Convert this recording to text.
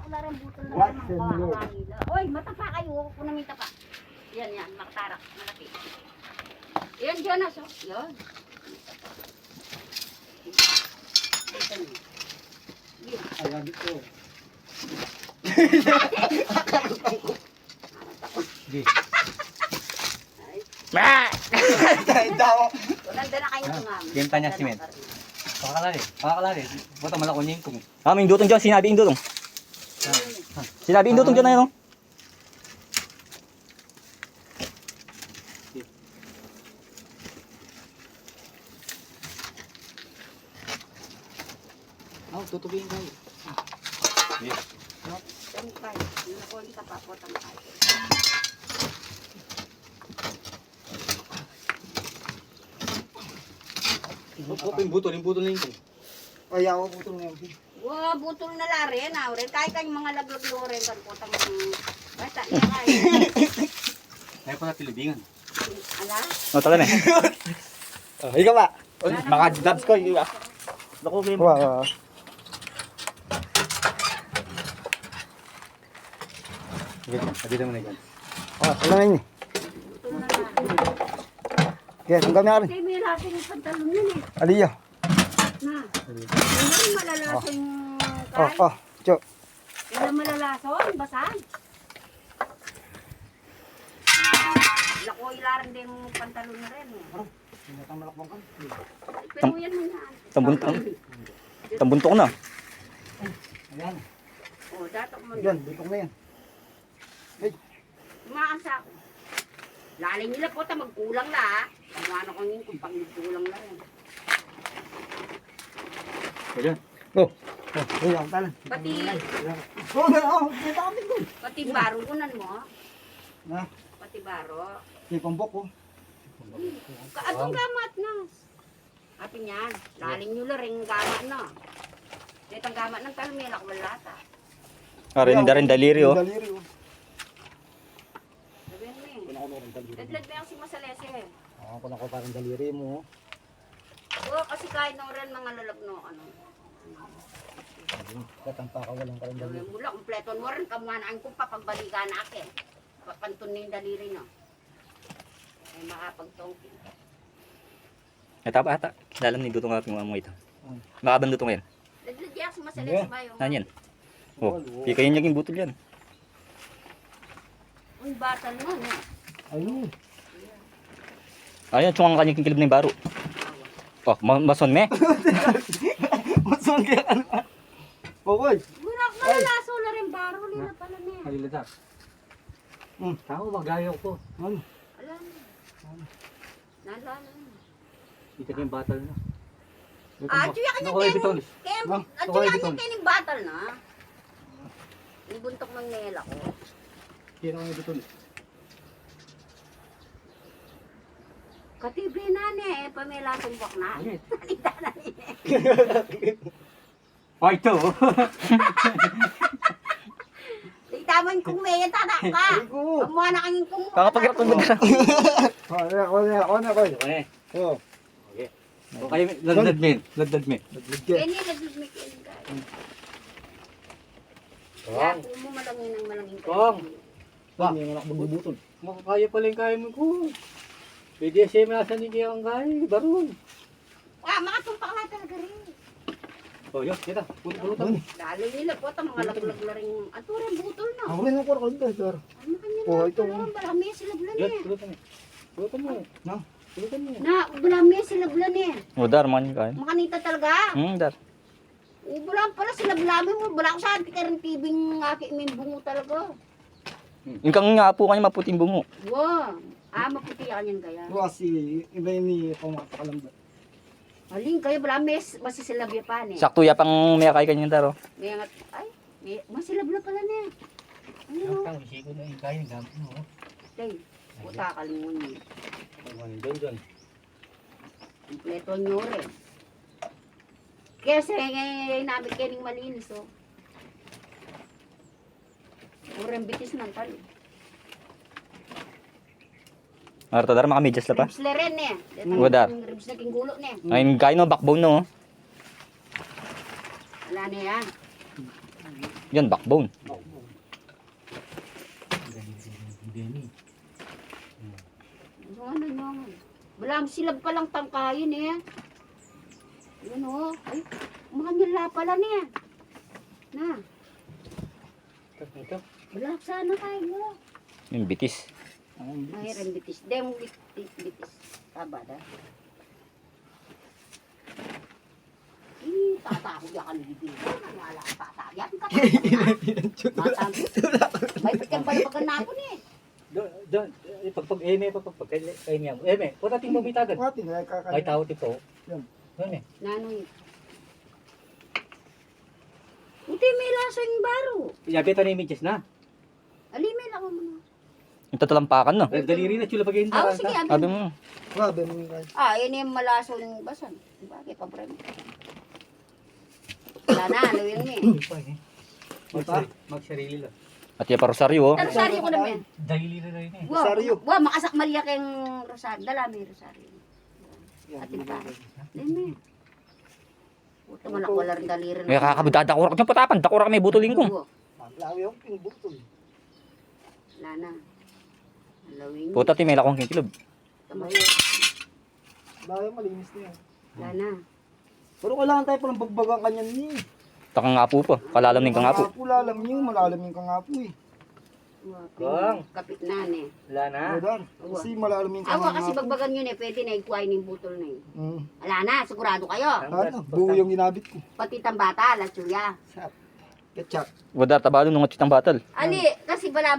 wala rin butol na What mga the kawawa nila. Oy, matapa kayo. Huwag ko namin tapa. Yan, makatarak. Malaki. Yan, dyan na. So, yan. Ayan ito. Di. Dahil daw. Nanda na kayo tumama. Benta niya simen. Pakakalari. Buta malako niya yung Aming dutong dyan, sinabi yung dutong. Sinabi yung dutong dyan na yun, oh. Tutubihin kayo. Tangkay. Nakuha ka pa po, tangkay. yung butol na yung Ay, ako putol na yun. Wow, butol na la rin. Rin. Kahit kayong mga laglag rin. Kan po, basta niya kayo. Kaya pala pilibingan. Ala? O, taga na. Ikaw ba? Mga dabs ko, yung Naku, game. Wow. Sabi mo na dyan. Ano na yun? Butol na la. Yes, ang gami natin. Kasi may lasing yung pantalon yun eh. Aliyo. Na. Hindi malalasing kay. Cho. Hindi malalason. Basan. Lako ilaran din yung pantalon na rin eh. Pero yan mo yan. Tambuntok na. Ayan. O, datok mo Yan, bitok na yan. Umaasa ako. Laling nila po, magkulang na ha. Ano kang yun kung pag nagkulang na rin. Ayan. Ay, ako talan. Pati, May dami doon. pati baro unan mo. Na, Pati baro. may pambok ko. Kaatong gamat na. Api niyan, laling nyo lang rin gamat na. Itong gamat ng kalmelak wala ta. Rin daliri, oh. Daliri, oh. Sabihin mo eh. Dadlad mo yung si Masalese eh. Ako na ko parang daliri mo. Oo, kasi kahit nung rin mga lalagno, ano. Katampa ka walang parang daliri. Sabihin mo lang, kompleton mo rin, kamuhanaan ko pa pagbalikan na akin. Papantun na yung daliri no. Ay makapagtongkin. Ito pa ata. Kilala ni dutong aking mga ito. Makabang dutong yan. Dadlad yan si Masalese ba yung... Nanyan. Oh, di kayo niyaging butol yan. Uy, batal mo, no? Ayun. Ayan, tsung ang kanyang kilib na yung baro. Oh, mason me. Masang kaya ano? Okay. Burak malalaso na rin baro, lila pala niya. Halilita. Tao, magayaw ko. Ano? Alam mo. Nalala mo. Ito yung batal na. Ah, tuya ka niya Nakuha yung bitonis. Kaya, Ah, at tuya ka niya kayo batal na. Ibuntok ng nela ko. Kino yung bitonis. Katibre na niya eh, pamela tumbok na. Ayun. Nalita na niya. Oh, ito. Itaman kong may tatak ka. Igo. Kamuha na kanyang kumuha. Kakapagirap ko ba? Ako na. Okay. Oh. Okay, ladad men. Nagligyan. Kaya niya nagligmik yun guys. Kaya kung mo malangin ang malangin ka. Kong. Ba? Hindi mo nagbubutol. Makakaya pala yung kaya mo ko. Pwede siya nasa ni kaya ang kaya. Baron. Ah, makatumpak na talaga rin. Oh, yun. Kita. Pulutan mo. Lalo nila po, ito mga laglag na rin. Ato rin, butol na. Ako rin ako rin sir. Ano kanya Oh, na? ito. Marami sila bulan Yun, eh. pulutan mo. Pulutan mo. No? Pulutan mo. Na, marami sila bulan eh. O, dar, mga niyo kain. Makanita talaga. Dar. Bulan pala sila bulami mo. Bulan ko saan ka rin tibing aki may bungo talaga. Yung kang nga po kanya maputing bungo. Wow. Ah, maputi yan yan kaya. Kasi iba yun ni pamakakalamba. Aling kayo, marami masisilabya pa eh. Sakto ya pang may kay kanya daro. May angat, ay, may masilabla pala niya. Ano? Ang siko na yung kaya ng gamit mo. Tay, puta kalingon niya. Doon. Kompleto nyo rin. Kaya sa namin kaning malinis, oh. Urang bitis ng tali. Arto dar makamedyas la pa. Ribs na rin eh. Wadar. Ribs na kinggulo na eh. Ayun kain no backbone no. Wala na yan. Yan, backbone. Yung ano yung, wala silab pa lang tangkayin eh. Yan o. Ay, umahanyala pala niya. Na, Ito. wala sana kayo. Yung bitis. Ay, rembitis. Dem bitis. Taba da. Tata ako yan kalibig. Wala ka tata. Yan ka tata. May pikan pala pagkanapon eh. Doon, pag eme, pag eme yan. Eme, punta ting bumitagan. Pati nga Ay, kakain. tao tipo. Yan. Yan eh. Nanoy. Uti may laso yung baro. Yabi ito na images na. Alimay lang ako muna. Yung tatalampakan, no? Daliri na chula pag Ah, sige, Sabi abi. mo. Grabe mo yung kain. Yun yung malaso ng basan. Bagay, pabrem. Wala na, ano yun eh. Magsarili lang. At yung parosaryo, oh. Rosaryo ko naman. Dahili na rin eh. Rosaryo. Wow, makasakmalya keng rosaryo. Dala may rosaryo. Atin pa. Deme. Puta, wala rin daliri May kakabudadakurak niya patapan. Dakurak may butuling ko. Maglawi yung pingbutol. Wala na. Alawin. Puta, ti may lakong kikilob. Layo malinis na yan. Wala na. Pero kailangan tayo palang bagbagang kanyan ni. Taka nga po pa. Kalalam ng kangapo. Kangapo lalam niyo, malalam yung kangapo eh. Bang. Kapit na eh. Wala na. Dodan. Kasi malalam yung Awa kasi kangapo. bagbagan yun eh. Pwede na ikuhain yung butol na yun. Mm. Wala na, sigurado kayo. Ano? Buo yung ginabit ko. Pati tambata, latsuya. Ketchup. Wada tabalo nung atitang batal. Ali, kasi wala